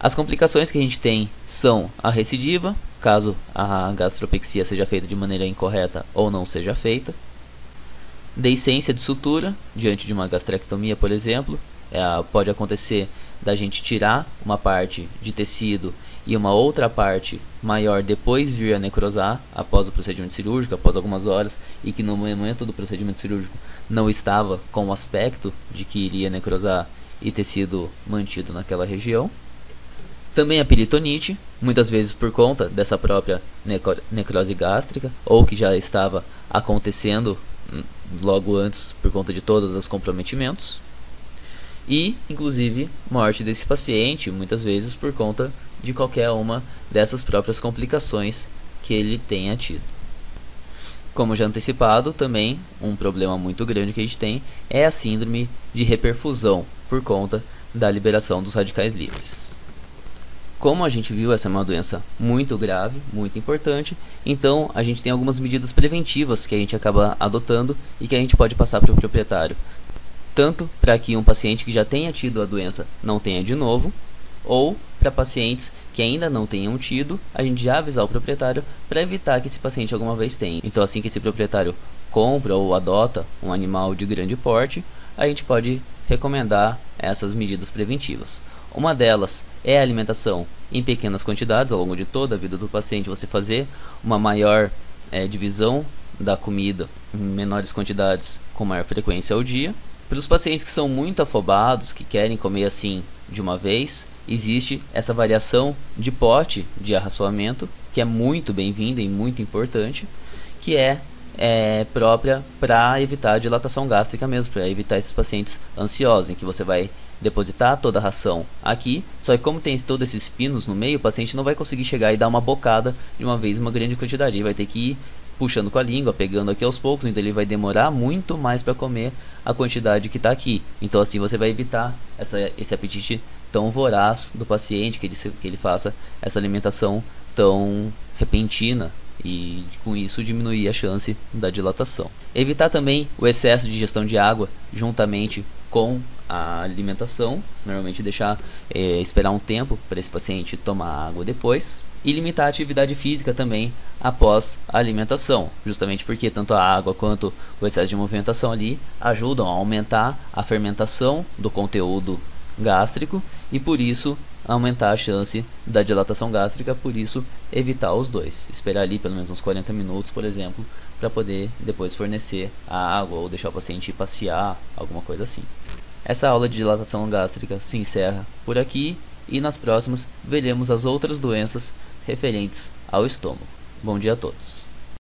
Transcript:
As complicações que a gente tem são a recidiva, caso a gastropexia seja feita de maneira incorreta ou não seja feita. Deiscência de sutura, diante de uma gastrectomia, por exemplo. Pode acontecer da gente tirar uma parte de tecido e uma outra parte maior depois vir a necrosar após o procedimento cirúrgico, após algumas horas, e que no momento do procedimento cirúrgico não estava com o aspecto de que iria necrosar e ter sido mantido naquela região. Também a peritonite, muitas vezes por conta dessa própria necrose gástrica, ou que já estava acontecendo logo antes por conta de todos os comprometimentos. E, inclusive, morte desse paciente, muitas vezes por conta de qualquer uma dessas próprias complicações que ele tenha tido. Como já antecipado, também um problema muito grande que a gente tem é a síndrome de reperfusão por conta da liberação dos radicais livres. Como a gente viu, essa é uma doença muito grave, muito importante, então a gente tem algumas medidas preventivas que a gente acaba adotando e que a gente pode passar para o proprietário, tanto para que um paciente que já tenha tido a doença não tenha de novo, ou para pacientes que ainda não tenham tido, a gente já avisar o proprietário para evitar que esse paciente alguma vez tenha. Então, assim que esse proprietário compra ou adota um animal de grande porte, a gente pode recomendar essas medidas preventivas. Uma delas é a alimentação em pequenas quantidades. Ao longo de toda a vida do paciente, você fazer uma maior divisão da comida em menores quantidades com maior frequência ao dia. Para os pacientes que são muito afobados, que querem comer assim de uma vez, existe essa variação de pote de arraçoamento, que é muito bem-vinda e muito importante, que é própria para evitar a dilatação gástrica mesmo, para evitar esses pacientes ansiosos, em que você vai depositar toda a ração aqui, só que como tem todos esses pinos no meio, o paciente não vai conseguir chegar e dar uma bocada de uma vez, uma grande quantidade, ele vai ter que ir puxando com a língua, pegando aqui aos poucos, então ele vai demorar muito mais para comer a quantidade que está aqui. Então assim você vai evitar esse apetite tão voraz do paciente, que ele faça essa alimentação tão repentina e com isso diminuir a chance da dilatação. Evitar também o excesso de ingestão de água juntamente com a alimentação, normalmente deixar esperar um tempo para esse paciente tomar água depois, e limitar a atividade física também após a alimentação, justamente porque tanto a água quanto o excesso de movimentação ali ajudam a aumentar a fermentação do conteúdo gástrico e por isso aumentar a chance da dilatação gástrica, por isso evitar os dois, esperar ali pelo menos uns 40 minutos, por exemplo, para poder depois fornecer a água ou deixar o paciente ir passear, alguma coisa assim. Essa aula de dilatação gástrica se encerra por aqui e nas próximas veremos as outras doenças referentes ao estômago. Bom dia a todos.